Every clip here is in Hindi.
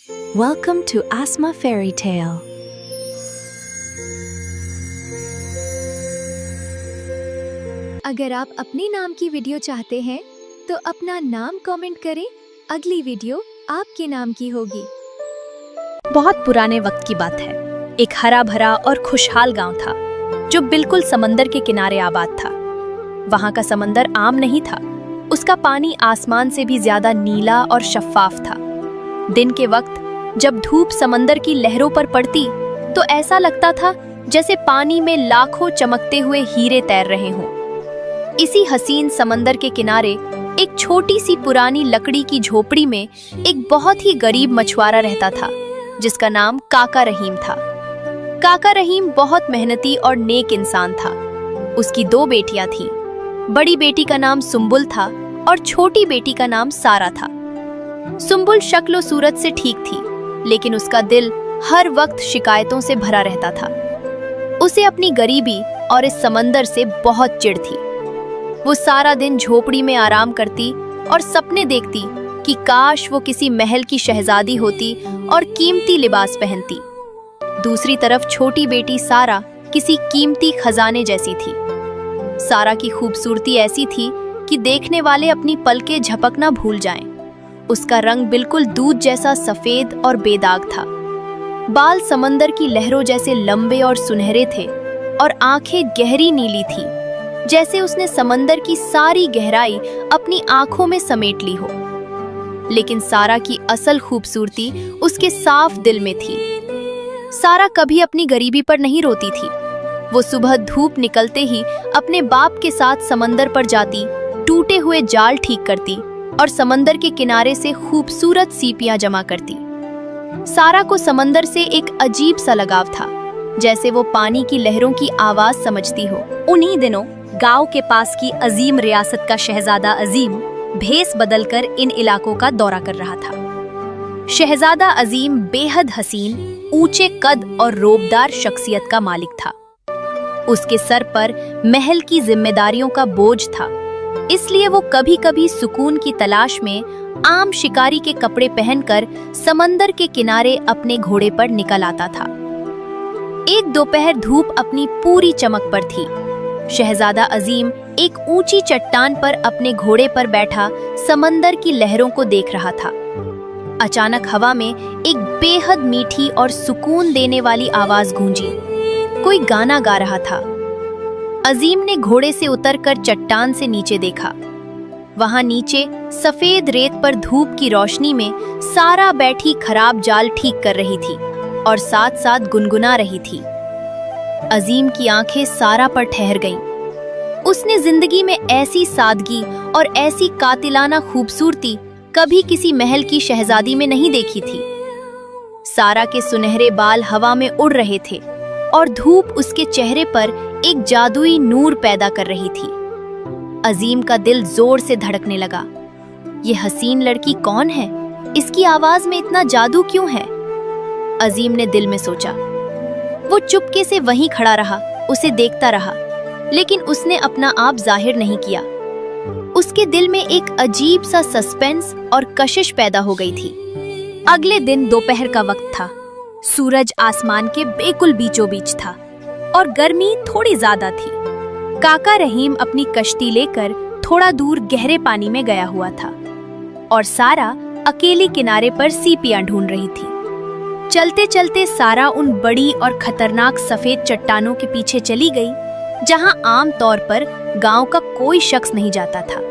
Welcome to Asma Fairy Tale. अगर आप अपने नाम की वीडियो चाहते हैं तो अपना नाम कमेंट करें। अगली वीडियो आपके नाम की होगी। बहुत पुराने वक्त की बात है। एक हरा भरा और खुशहाल गांव था जो बिल्कुल समंदर के किनारे आबाद था। वहां का समंदर आम नहीं था, उसका पानी आसमान से भी ज्यादा नीला और शफ्फाफ था। दिन के वक्त जब धूप समंदर की लहरों पर पड़ती तो ऐसा लगता था जैसे पानी में लाखों चमकते हुए हीरे तैर रहे हों। इसी हसीन समंदर के किनारे एक छोटी सी पुरानी लकड़ी की झोपड़ी में एक बहुत ही गरीब मछुआरा रहता था जिसका नाम काका रहीम था। काका रहीम बहुत मेहनती और नेक इंसान था। उसकी 2 बेटियां थीं। बड़ी बेटी का नाम सुम्बुल था और छोटी बेटी का नाम सारा था। सुम्बुल शक्ल सूरत से ठीक थी, लेकिन उसका दिल हर वक्त शिकायतों से भरा रहता था। उसे अपनी गरीबी और इस समंदर से बहुत चिढ़ थी। वो सारा दिन झोपड़ी में आराम करती और सपने देखती कि काश वो किसी महल की शहजादी होती और कीमती लिबास पहनती। दूसरी तरफ छोटी बेटी सारा किसी कीमती खजाने जैसी थी। सारा की खूबसूरती ऐसी थी कि देखने वाले अपनी पलकें झपकना भूल जाएं। उसका रंग बिल्कुल दूध जैसा सफेद और बेदाग था। बाल समंदर की लहरों जैसे लंबे और सुनहरे थे और आंखें गहरी नीली थी, जैसे उसने समंदर की सारी गहराई अपनी आंखों में समेट ली हो। लेकिन सारा की असल खूबसूरती उसके साफ दिल में थी। सारा कभी अपनी गरीबी पर नहीं रोती थी। वो सुबह धूप निकलते ही अपने बाप के साथ समंदर पर जाती, टूटे हुए जाल ठीक करती और समंदर के किनारे से खूबसूरत सीपियां जमा करती। सारा को समंदर से एक अजीब सा लगाव था, जैसे वो पानी की लहरों की आवाज समझती हो। उन्हीं दिनों गांव के पास की अजीम रियासत का शहजादा अजीम भेस बदलकर इन इलाकों का दौरा कर रहा था। शहजादा अजीम बेहद हसीन, ऊंचे कद और रोबदार शख्सियत का मालिक था। उसके सर पर महल की जिम्मेदारियों का बोझ था, इसलिए वो कभी कभी सुकून की तलाश में आम शिकारी के कपड़े पहनकर समंदर के किनारे अपने घोड़े पर निकल आता था। एक दोपहर धूप अपनी पूरी चमक पर थी। शहजादा अजीम एक ऊंची चट्टान पर अपने घोड़े पर बैठा समंदर की लहरों को देख रहा था। अचानक हवा में एक बेहद मीठी और सुकून देने वाली आवाज गूंजी। कोई गाना गा रहा था। अजीम ने घोड़े से उतरकर चट्टान से नीचे देखा। वहां नीचे सफेद रेत पर धूप की रोशनी में सारा बैठी खराब जाल ठीक कर रही थी और साथ साथ गुनगुना रही थी। अजीम की आंखें सारा पर ठहर गईं। उसने जिंदगी में ऐसी सादगी और ऐसी कातिलाना खूबसूरती कभी किसी महल की शहजादी में नहीं देखी थी। सारा के सुनहरे बाल हवा में उड़ रहे थे और धूप उसके चेहरे पर एक जादुई नूर पैदा कर रही थी। अजीम का दिल जोर से धड़कने लगा। ये हसीन लड़की कौन है? इसकी आवाज में इतना जादू क्यों है? अजीम ने दिल में सोचा। वो चुपके से वहीं खड़ा रहा, उसे देखता रहा, लेकिन उसने अपना आप जाहिर नहीं किया। उसके दिल में एक अजीब सा सस्पेंस और कशिश पैदा हो गई थी। अगले दिन दोपहर का वक्त था। सूरज आसमान के बिल्कुल बीचों बीच था और गर्मी थोड़ी ज्यादा थी। काका रहीम अपनी कश्ती लेकर थोड़ा दूर गहरे पानी में गया हुआ था और सारा अकेली किनारे पर सीपियां ढूंढ रही थी। चलते चलते सारा उन बड़ी और खतरनाक सफेद चट्टानों के पीछे चली गई, जहां आम तौर पर गांव का कोई शख्स नहीं जाता था।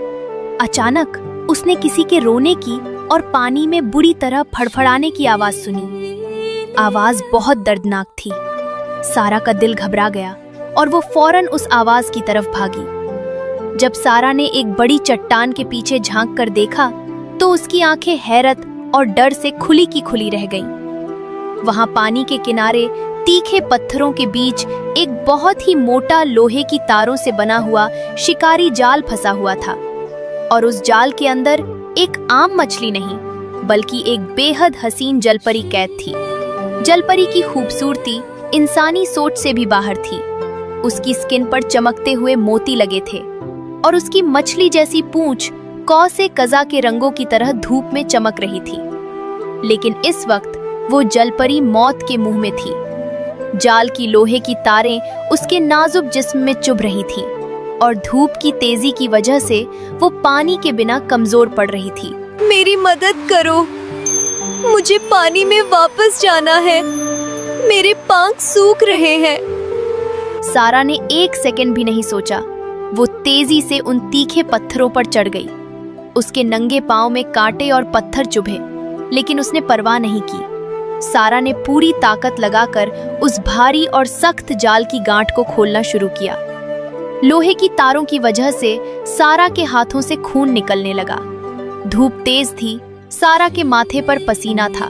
अचानक उसने किसी के रोने की और पानी में बुरी तरह फड़फड़ाने की आवाज सुनी। आवाज बहुत दर्दनाक थी। सारा का दिल घबरा गया और वो फौरन उस आवाज की तरफ भागी। जब सारा ने एक बड़ी चट्टान के पीछे झांक कर देखा तो उसकी आंखें हैरत और डर से खुली की खुली रह गईं। वहां पानी के किनारे तीखे पत्थरों के बीच एक बहुत ही मोटा लोहे की तारों से बना हुआ शिकारी जाल फंसा हुआ था और उस जाल के अंदर एक आम मछली नहीं बल्कि एक बेहद हसीन जलपरी कैद थी। जलपरी की खूबसूरती इंसानी सोच से भी बाहर थी। उसकी स्किन पर चमकते हुए मोती लगे थे और उसकी मछली जैसी पूंछ कौ से कज़ा के रंगों की तरह धूप में चमक रही थी। लेकिन इस वक्त वो जलपरी मौत के मुंह में थी। जाल की लोहे की तारें उसके नाजुक जिस्म में चुभ रही थीं और धूप की तेजी की वजह से वो पानी के बिना कमजोर पड़ रही थी। मेरी मदद करो, मुझे पानी में वापस जाना है, मेरे पांव सूख रहे हैं। सारा ने 1 सेकंड भी नहीं सोचा। वो तेजी से उन तीखे पत्थरों पर चढ़ गई। उसके नंगे पांव में कांटे और पत्थर चुभे, लेकिन उसने परवाह नहीं की। सारा ने पूरी ताकत लगाकर उस भारी और सख्त जाल की गांठ को खोलना शुरू किया। लोहे की तारों की वजह से सारा के हाथों से खून निकलने लगा। धूप तेज थी, सारा के माथे पर पसीना था,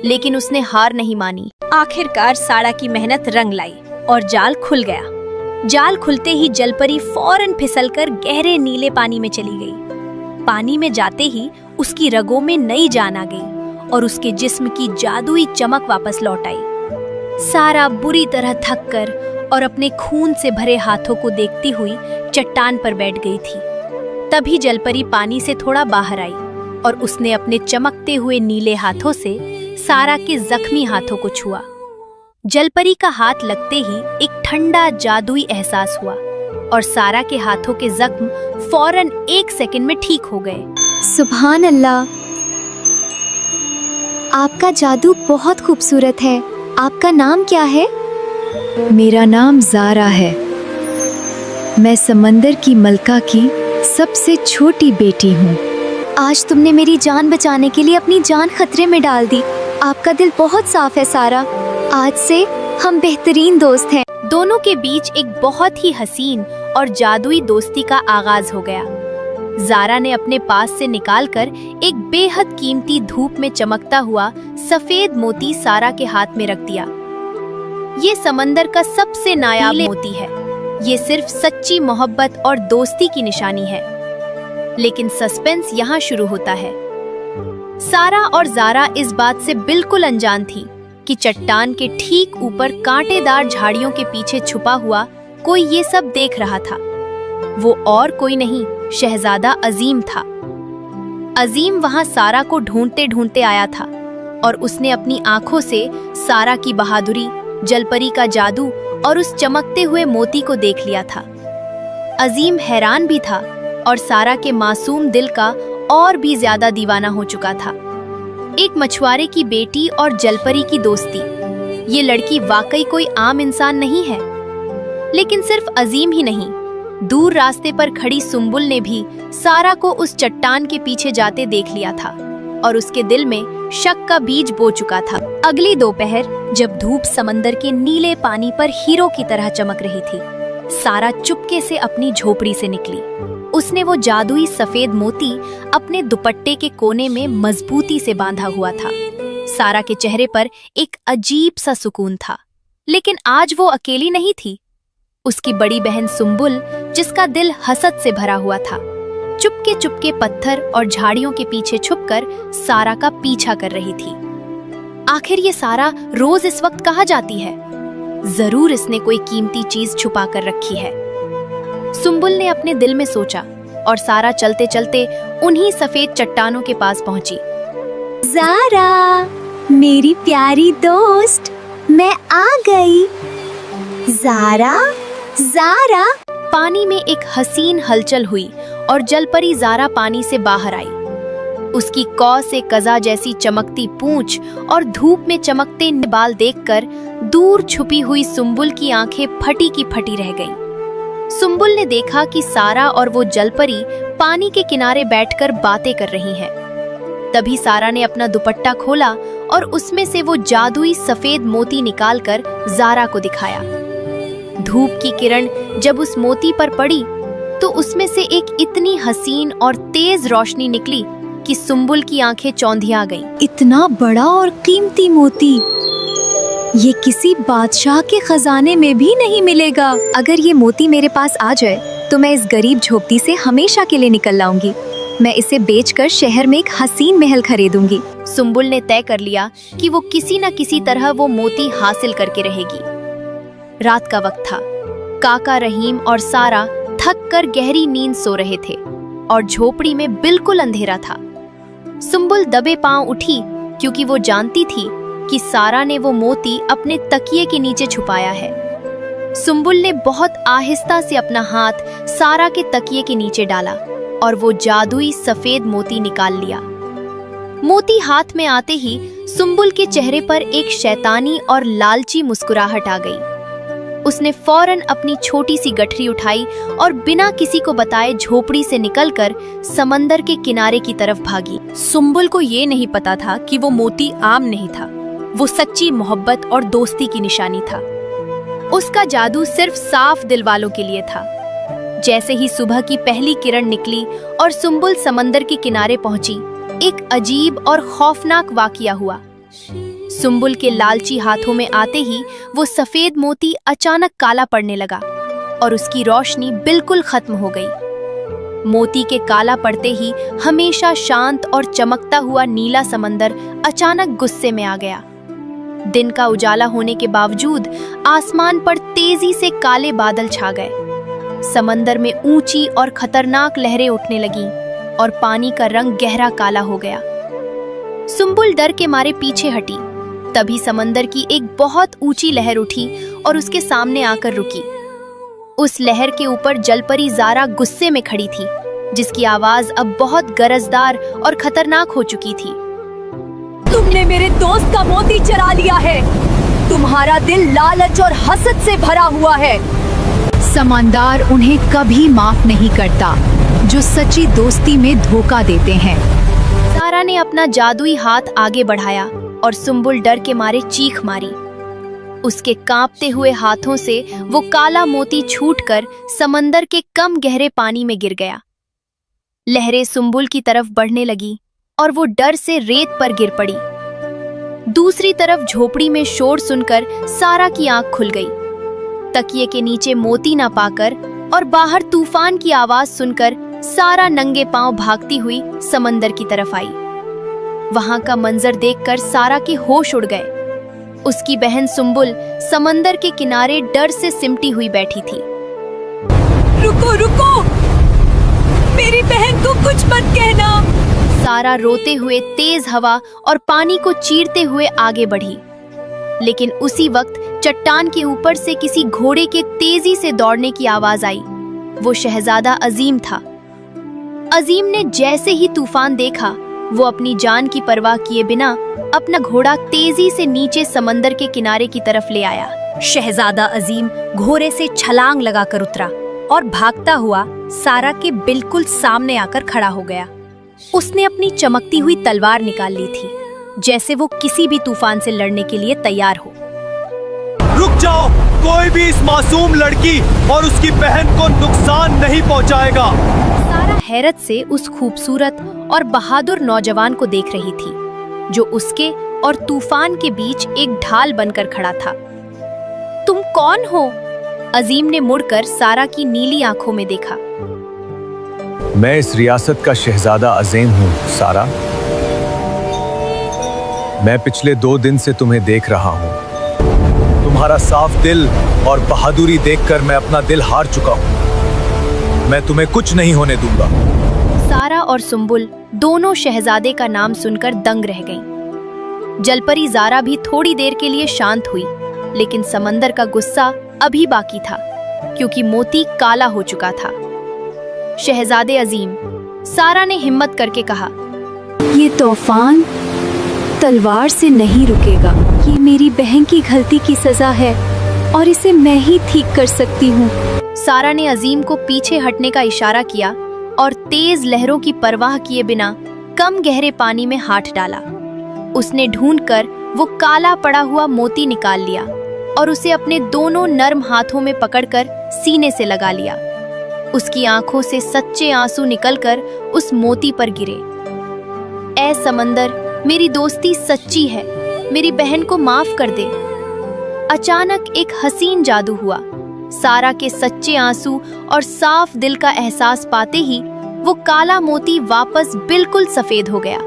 लेकिन उसने हार नहीं मानी। आखिरकार सारा की मेहनत रंग लाई और जाल खुल गया। जाल खुलते ही जलपरी फौरन फिसलकर गहरे नीले पानी में चली गई। पानी में जाते ही उसकी रगों में नई जान आ गई और उसके जिस्म की जादुई चमक वापस लौट आई। सारा बुरी तरह थक कर और अपने खून से भरे हाथों को देखती हुई चट्टान पर बैठ गई थी। तभी जलपरी पानी से थोड़ा बाहर आई और उसने अपने चमकते हुए नीले हाथों से सारा के जख्मी हाथों को छुआ। जलपरी का हाथ लगते ही एक ठंडा जादुई एहसास हुआ और सारा के हाथों के जख्म फौरन 1 सेकंड में ठीक हो गए। सुभान अल्लाह, आपका जादू बहुत खूबसूरत है। आपका नाम क्या है? मेरा नाम ज़ारा है। मैं समंदर की मलका की सबसे छोटी बेटी हूँ। आज तुमने मेरी जान बचाने के लिए अपनी जान खतरे में डाल दी। आपका दिल बहुत साफ है सारा। आज से हम बेहतरीन दोस्त हैं। दोनों के बीच एक बहुत ही हसीन और जादुई दोस्ती का आगाज हो गया। ज़ारा ने अपने पास से निकालकर एक बेहद कीमती धूप में चमकता हुआ सफेद मोती सारा के हाथ में रख दिया। ये समंदर का सबसे नायाब मोती है। ये सिर्फ सच्ची मोहब्बत और दोस्ती की निशानी है। लेकिन सस्पेंस यहाँ शुरू होता है। सारा और ज़ारा इस बात से बिल्कुल अनजान थी कि चट्टान के ठीक ऊपर कांटेदार झाड़ियों के पीछे छुपा हुआ कोई ये सब देख रहा था। वो और कोई नहीं, शहजादा अजीम था। अजीम वहां सारा को ढूंढते ढूंढते आया था और उसने अपनी आंखों से सारा की बहादुरी, जलपरी का जादू और उस चमकते हुए मोती को देख लिया था। अजीम हैरान भी था और सारा के मासूम दिल का और भी ज्यादा दीवाना हो चुका था। एक मछुआरे की बेटी और जलपरी की दोस्ती, ये लड़की वाकई कोई आम इंसान नहीं है। लेकिन सिर्फ अजीम ही नहीं, दूर रास्ते पर खड़ी सुम्बुल ने भी सारा को उस चट्टान के पीछे जाते देख लिया था और उसके दिल में शक का बीज बो चुका था। अगली दोपहर जब धूप समंदर के नीले पानी पर हीरो की तरह चमक रही थी, सारा चुपके से अपनी झोपड़ी से निकली। उसने वो जादुई सफेद मोती अपने दुपट्टे के कोने में मजबूती से बांधा हुआ था। सारा के चेहरे पर एक अजीब सा सुकून था। लेकिन आज वो अकेली नहीं थी। उसकी बड़ी बहन सुम्बुल, जिसका दिल हसद से भरा हुआ था, चुपके चुपके पत्थर और झाड़ियों के पीछे छुपकर सारा का पीछा कर रही थी। आखिर ये सारा रोज इस वक्त कहाँ जाती है? जरूर इसने कोई कीमती चीज छुपा कर रखी है। सुम्बुल ने अपने दिल में सोचा और सारा चलते चलते उन्हीं सफेद चट्टानों के पास पहुंची। ज़ारा, मेरी प्यारी दोस्त, मैं आ गई। ज़ारा, ज़ारा। पानी में एक हसीन हलचल हुई और जलपरी ज़ारा पानी से बाहर आई। उसकी कौ से कज़ा जैसी चमकती पूंछ और धूप में चमकते बाल देखकर दूर छुपी हुई सुम्बुल की आंखें फटी की फटी रह गईं। सुम्बुल ने देखा कि सारा और वो जलपरी पानी के किनारे बैठकर बातें कर रही हैं। तभी सारा ने अपना दुपट्टा खोला और उसमें से वो जादुई सफेद मोती निकालकर ज़ारा को दिखाया। धूप की किरण जब उस मोती पर पड़ी तो उसमें से एक इतनी हसीन और तेज रोशनी निकली कि सुम्बुल की आंखें चौंधिया गईं। इतना बड़ा और कीमती मोती ये किसी बादशाह के खजाने में भी नहीं मिलेगा। अगर ये मोती मेरे पास आ जाए तो मैं इस गरीब झोपड़ी से हमेशा के लिए निकल लाऊंगी। मैं इसे बेचकर शहर में एक हसीन महल खरीदूंगी। सुम्बुल ने तय कर लिया कि वो किसी न किसी तरह वो मोती हासिल करके रहेगी। रात का वक्त था। काका रहीम और सारा थक कर गहरी नींद सो रहे थे और झोपड़ी में बिल्कुल अंधेरा था। सुम्बुल दबे पांव उठी क्योंकि वो जानती थी कि सारा ने वो मोती अपने तकिए के नीचे छुपाया है। सुंबुल ने बहुत आहिस्ता से अपना हाथ सारा के तकिए के नीचे डाला और वो जादुई सफेद मोती निकाल लिया। मोती हाथ में आते ही सुंबुल के चेहरे पर एक शैतानी और लालची मुस्कुराहट आ गई। उसने फौरन अपनी छोटी सी गठरी उठाई और बिना किसी को बताए झोपड़ी से निकलकर समंदर के किनारे की तरफ भागी। सुंबुल को ये नहीं पता था कि वो मोती आम नहीं था, वो सच्ची मोहब्बत और दोस्ती की निशानी था। उसका जादू सिर्फ साफ दिल वालों के लिए था। जैसे ही सुबह की पहली किरण निकली और सुंबुल समंदर के किनारे पहुंची, एक अजीब और खौफनाक वाकया हुआ। सुंबुल के लालची हाथों में आते ही वो सफेद मोती अचानक काला पड़ने लगा और उसकी रोशनी बिल्कुल खत्म हो गई। मोती के काला पड़ते ही हमेशा शांत और चमकता हुआ नीला समंदर अचानक गुस्से में आ गया। दिन का उजाला होने के बावजूद आसमान पर तेजी से काले बादल छा गए। समंदर में ऊंची और खतरनाक लहरें उठने लगीं और पानी का रंग गहरा काला हो गया। सुंबुल डर के मारे पीछे हटी। तभी समंदर की एक बहुत ऊंची लहर उठी और उसके सामने आकर रुकी। उस लहर के ऊपर जलपरी ज़ारा गुस्से में खड़ी थी, जिसकी आवाज अब बहुत गरजदार और खतरनाक हो चुकी थी। तुमने मेरे दोस्त का मोती चुरा लिया है। तुम्हारा दिल लालच और हसद से भरा हुआ है। समंदर उन्हें कभी माफ नहीं करता जो सच्ची दोस्ती में धोखा देते हैं। सारा ने अपना जादुई हाथ आगे बढ़ाया और सुंबुल डर के मारे चीख मारी। उसके कांपते हुए हाथों से वो काला मोती छूटकर समंदर के कम गहरे पानी में गिर गया। लहरें सुंबुल की तरफ बढ़ने लगी और वो डर से रेत पर गिर पड़ी। दूसरी तरफ झोपड़ी में शोर सुनकर सारा की आंख खुल गई। तकिए के नीचे मोती ना पाकर और बाहर तूफान की आवाज सुनकर सारा नंगे पांव भागती हुई समंदर की तरफ आई। वहां का मंजर देखकर सारा के होश उड़ गए। उसकी बहन सुंबुल समंदर के किनारे डर से सिमटी हुई बैठी थी। रुको रुको, मेरी बहन को कुछ मत कहना। सारा रोते हुए तेज हवा और पानी को चीरते हुए आगे बढ़ी, लेकिन उसी वक्त चट्टान के ऊपर से किसी घोड़े के तेजी से दौड़ने की आवाज आई। वो शहजादा अजीम था। अजीम ने जैसे ही तूफान देखा, वो अपनी जान की परवाह किए बिना अपना घोड़ा तेजी से नीचे समंदर के किनारे की तरफ ले आया। शहजादा अजीम घोड़े से छलांग लगाकर उतरा और भागता हुआ सारा के बिल्कुल सामने आकर खड़ा हो गया। उसने अपनी चमकती हुई तलवार निकाल ली थी, जैसे वो किसी भी तूफान से लड़ने के लिए तैयार हो। रुक जाओ, कोई भी इस मासूम लड़की और उसकी बहन को नुकसान नहीं पहुंचाएगा। सारा हैरत से उस खूबसूरत और बहादुर नौजवान को देख रही थी, जो उसके और तूफान के बीच एक ढाल बनकर खड़ा था। तुम कौन हो? अजीम ने मुड़कर सारा की नीली आंखों में देखा। मैं इस रियासत का शहजादा अजीम हूँ सारा। मैं पिछले 2 दिन से तुम्हें देख रहा हूँ। तुम्हारा साफ दिल और बहादुरी देखकर मैं अपना दिल हार चुका हूँ। मैं तुम्हें कुछ नहीं होने दूंगा। सारा और सुंबुल दोनों शहजादे का नाम सुनकर दंग रह गईं। जलपरी ज़ारा भी थोड़ी देर के लिए शांत हुई, लेकिन समंदर का गुस्सा अभी बाकी था, क्योंकि मोती काला हो चुका था। शहजादे अजीम, सारा ने हिम्मत करके कहा, ये तूफान तलवार से नहीं रुकेगा। ये मेरी बहन की गलती की सजा है और इसे मैं ही ठीक कर सकती हूँ। सारा ने अजीम को पीछे हटने का इशारा किया और तेज लहरों की परवाह किए बिना कम गहरे पानी में हाथ डाला। उसने ढूंढकर वो काला पड़ा हुआ मोती निकाल लिया और उसे अपने दोनों नर्म हाथों में पकड़कर सीने से लगा लिया। उसकी आंखों से सच्चे आंसू निकलकर उस मोती पर गिरे। ऐ समंदर, मेरी दोस्ती सच्ची है, मेरी बहन को माफ कर दे। अचानक एक हसीन जादू हुआ। सारा के सच्चे आंसू और साफ दिल का एहसास पाते ही वो काला मोती वापस बिल्कुल सफेद हो गया।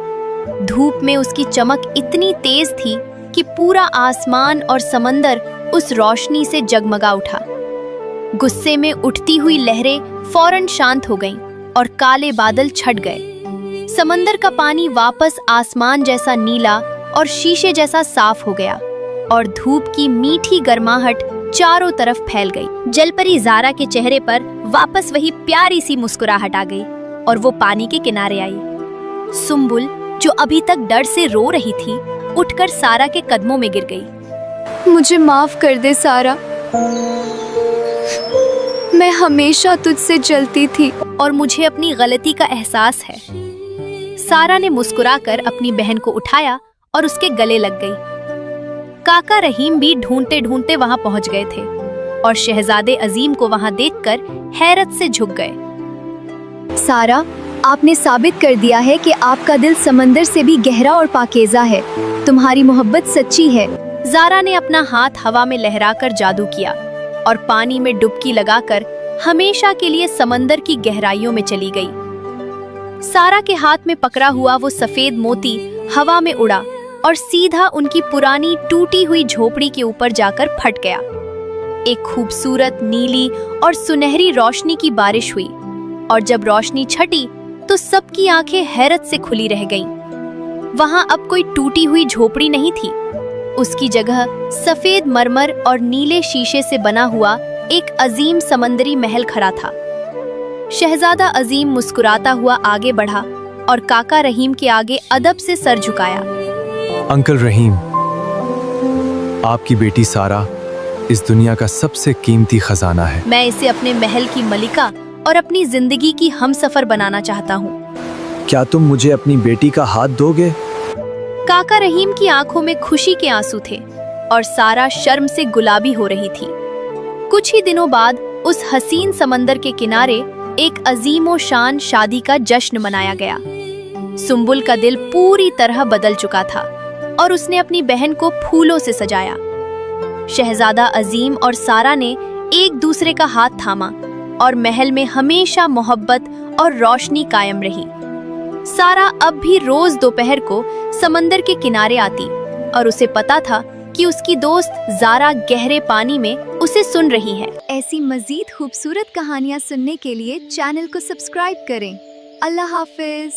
धूप में उसकी चमक इतनी तेज थी कि पूरा आसमान और समंदर उस रोशनी से जगमगा उठा। गुस्से में उठती हुई लहरें फौरन शांत हो गईं और काले बादल छट गए। समंदर का पानी वापस आसमान जैसा नीला और शीशे जैसा साफ हो गया और धूप की मीठी गर्माहट चारों तरफ फैल गई। जलपरी ज़ारा के चेहरे पर वापस वही प्यारी सी मुस्कुराहट आ गई और वो पानी के किनारे आई। सुम्बुल, जो अभी तक डर से रो रही थी, उठकर सारा के कदमों में गिर गई। मुझे माफ कर दे सारा, मैं हमेशा तुझसे जलती थी और मुझे अपनी गलती का एहसास है। सारा ने मुस्कुराकर अपनी बहन को उठाया और उसके गले लग गई। काका रहीम भी ढूंढते ढूंढते वहां पहुंच गए थे और शहजादे अजीम को वहां देखकर हैरत से झुक गए। सारा, आपने साबित कर दिया है कि आपका दिल समंदर से भी गहरा और पाकीज़ा है। तुम्हारी मोहब्बत सच्ची है। ज़ारा ने अपना हाथ हवा में लहराकर जादू किया और पानी में डुबकी लगाकर हमेशा के लिए समंदर की गहराइयों में चली गई। सारा के हाथ में पकड़ा हुआ वो सफेद मोती हवा में उड़ा और सीधा उनकी पुरानी टूटी हुई झोपड़ी के ऊपर जाकर फट गया। एक खूबसूरत नीली और सुनहरी रोशनी की बारिश हुई और जब रोशनी छटी तो सबकी आंखें हैरत से खुली रह गईं। वहां अब कोई टूटी हुई झोपड़ी नहीं थी। उसकी जगह सफेद मरमर और नीले शीशे से बना हुआ एक अजीम समंदरी महल खड़ा था। शहजादा अजीम मुस्कुराता हुआ आगे बढ़ा और काका रहीम के आगे अदब से सर झुकाया। अंकल रहीम, आपकी बेटी सारा इस दुनिया का सबसे कीमती खजाना है। मैं इसे अपने महल की मलिका और अपनी जिंदगी की हमसफर बनाना चाहता हूँ। क्या तुम मुझे अपनी बेटी का हाथ दोगे? काका रहीम की आंखों में खुशी के आंसू थे और सारा शर्म से गुलाबी हो रही थी। कुछ ही दिनों बाद उस हसीन समंदर के किनारे एक अजीमो शान शादी का जश्न मनाया गया। सुम्बुल का दिल पूरी तरह बदल चुका था और उसने अपनी बहन को फूलों से सजाया। शहजादा अजीम और सारा ने एक दूसरे का हाथ थामा और महल में हमेशा मोहब्बत और रोशनी कायम रही। सारा अब भी रोज दोपहर को समंदर के किनारे आती और उसे पता था कि उसकी दोस्त ज़ारा गहरे पानी में उसे सुन रही है। ऐसी मजीद खूबसूरत कहानियाँ सुनने के लिए चैनल को सब्सक्राइब करें। अल्लाह हाफिज।